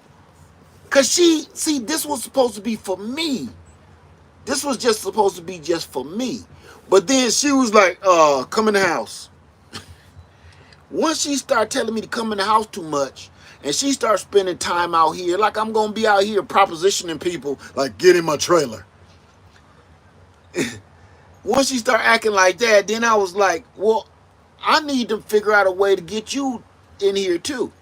Because see, this was supposed to be for me. This was just supposed to be just for me. But then she was like, come in the house. Once she started telling me to come in the house too much, and she started spending time out here, like I'm going to be out here propositioning people, like, get in my trailer. Once she started acting like that, then I was like, well, I need to figure out a way to get you in here too.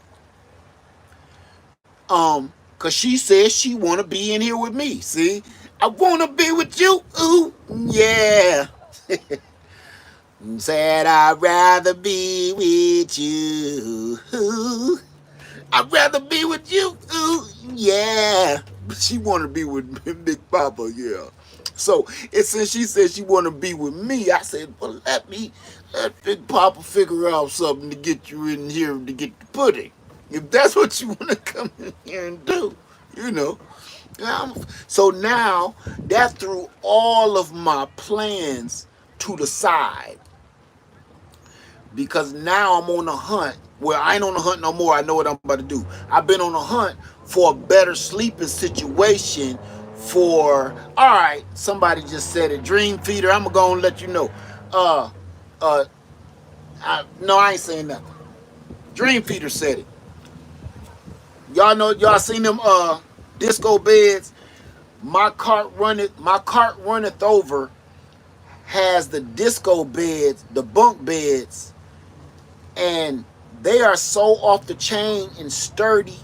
Cause she says she wanna be in here with me. See? I wanna be with you. Ooh, yeah. Said I'd rather be with you. Ooh, I'd rather be with you. Ooh, yeah. But she wanna be with Big Papa, yeah. So since she said she wanna be with me, I said, well, let Big Papa figure out something to get you in here to get the pudding. If that's what you want to come in here and do, you know. So now that threw all of my plans to the side, because now I'm on the hunt. Well, I ain't on the hunt no more. I know what I'm about to do. I've been on the hunt for a better sleeping situation for, all right, somebody just said it, Dream Feeder. I'm going to let you know. No, I ain't saying nothing. Dream Feeder said it. Y'all know, y'all seen them disco beds? My cart runneth over has the disco beds, the bunk beds, and they are so off the chain and sturdy.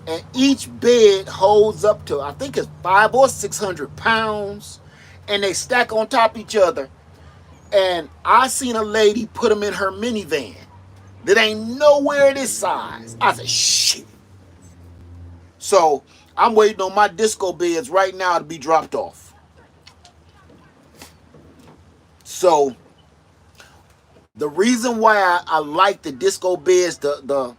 And each bed holds up to, I think it's 500 or 600 pounds, and they stack on top of each other. And I seen a lady put them in her minivan that ain't nowhere this size. I said, shit. So I'm waiting on my disco beds right now to be dropped off. So the reason why I like the disco beds, the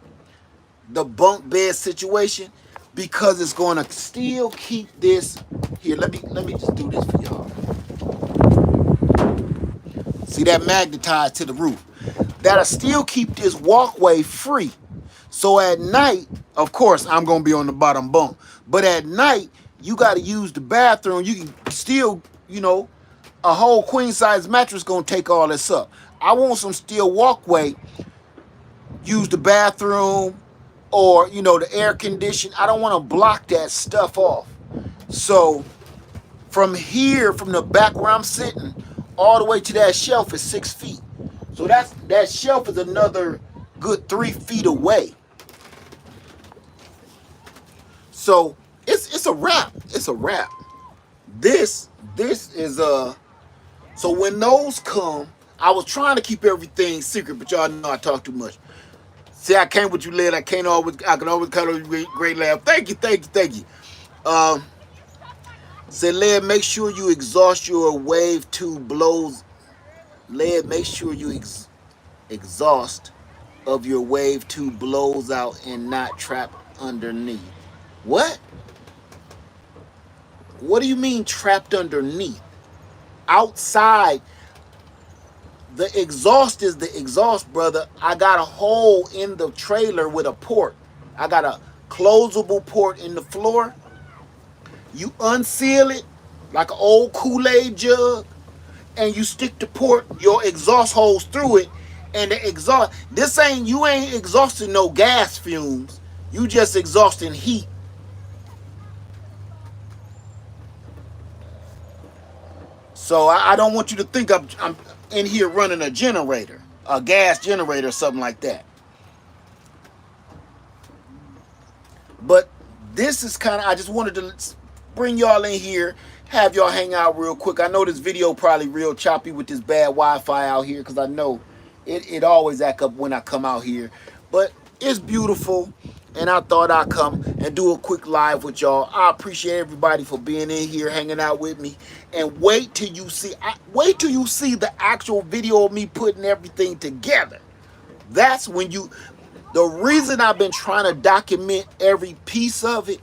bunk bed situation, because it's going to still keep this here. Let me just do this for y'all. See that magnetized to the roof. That'll still keep this walkway free. So at night, of course, I'm going to be on the bottom bunk. But at night, you got to use the bathroom. You can still, a whole queen size mattress going to take all this up. I want some steel walkway. Use the bathroom or, the air condition. I don't want to block that stuff off. So from here, from the back where I'm sitting, all the way to that shelf is 6 feet. So that shelf is another good 3 feet away. So it's a wrap. It's a wrap. This is so when those come, I was trying to keep everything secret, but y'all know I talk too much. See, I came with you, Led. I can always cut a great laugh. Thank you. Say, Led, make sure you exhaust your wave 2 blows. Led, make sure you exhaust of your wave 2 blows out and not trapped underneath. What? What do you mean trapped underneath? Outside. The exhaust is the exhaust, brother. I got a hole in the trailer with a port. I got a closable port in the floor. You unseal it like an old Kool-Aid jug, and you stick the port, your exhaust hose through it, and the exhaust. You ain't exhausting no gas fumes. You just exhausting heat. So I don't want you to think I'm in here running a generator, a gas generator or something like that. But this is kind of, I just wanted to bring y'all in here, have y'all hang out real quick. I know this video probably real choppy with this bad Wi-Fi out here, because I know It always act up when I come out here. But it's beautiful. And I thought I'd come and do a quick live with y'all. I appreciate everybody for being in here, hanging out with me. And wait till you see the actual video of me putting everything together. That's when the reason I've been trying to document every piece of it,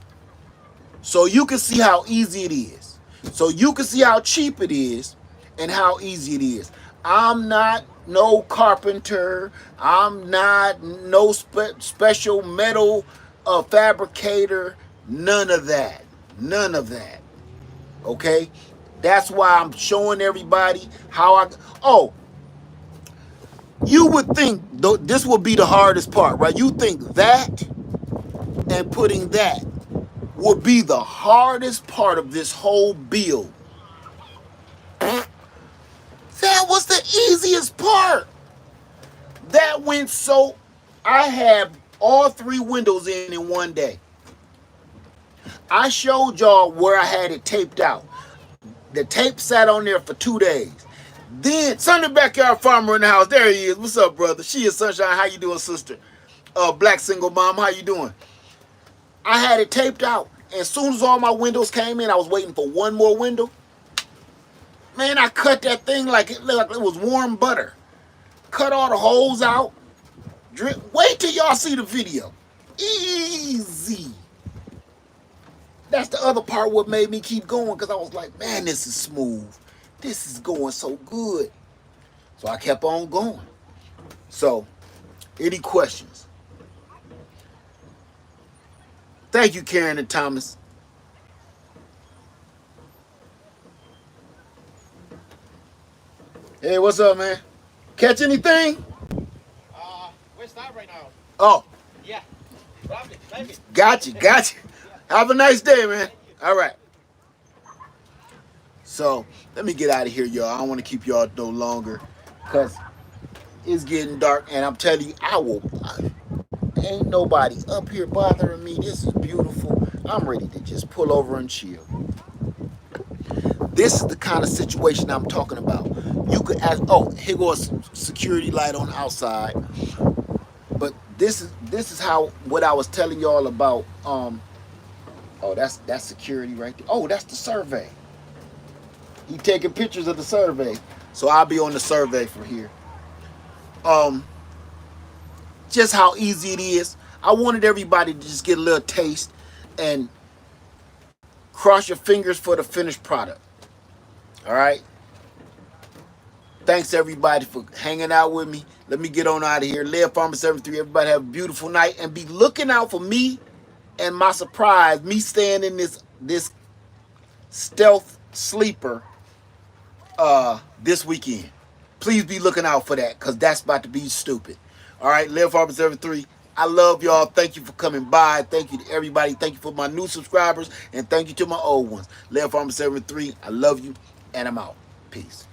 so you can see how easy it is. So you can see how cheap it is and how easy it is. I'm not no carpenter. I'm not no special metal fabricator. None of that. None of that. Okay? That's why I'm showing everybody how oh, you would think this would be the hardest part, right? You think that and putting that would be the hardest part of this whole build. That was the easiest part. That went so... I had all 3 windows in one day. I showed y'all where I had it taped out. The tape sat on there for 2 days. Then, Sunday Backyard Farmer in the house. There he is. What's up, brother? She is Sunshine. How you doing, sister? Black single mom. How you doing? I had it taped out. As soon as all my windows came in, I was waiting for one more window. Man, I cut that thing like it was warm butter. Cut all the holes out. Wait till y'all see the video. Easy. That's the other part what made me keep going, because I was like, man, this is smooth. This is going so good. So I kept on going. So, any questions? Thank you, Karen and Thomas. Hey, what's up, man? Catch anything? We're stopped right now. Oh. Yeah. Probably. Maybe. Got you. Have a nice day, man. All right. So, let me get out of here, y'all. I don't want to keep y'all no longer, because it's getting dark, and I'm telling you, ain't nobody up here bothering me. This is beautiful. I'm ready to just pull over and chill. This is the kind of situation I'm talking about. You could ask, oh, here goes a security light on the outside. But this is how, what I was telling y'all about, oh, that's security right there. Oh, that's the survey. He taking pictures of the survey. So I'll be on the survey from here. Just how easy it is. I wanted everybody to just get a little taste and cross your fingers for the finished product. All right. Thanks everybody for hanging out with me. Let me get on out of here. Live Farmer 73. Everybody have a beautiful night, and be looking out for me and my surprise. Me staying in this stealth sleeper this weekend. Please be looking out for that, because that's about to be stupid. All right, Live Farmer 73. I love y'all. Thank you for coming by. Thank you to everybody. Thank you for my new subscribers, and thank you to my old ones. Live Farmer 73. I love you, and I'm out. Peace.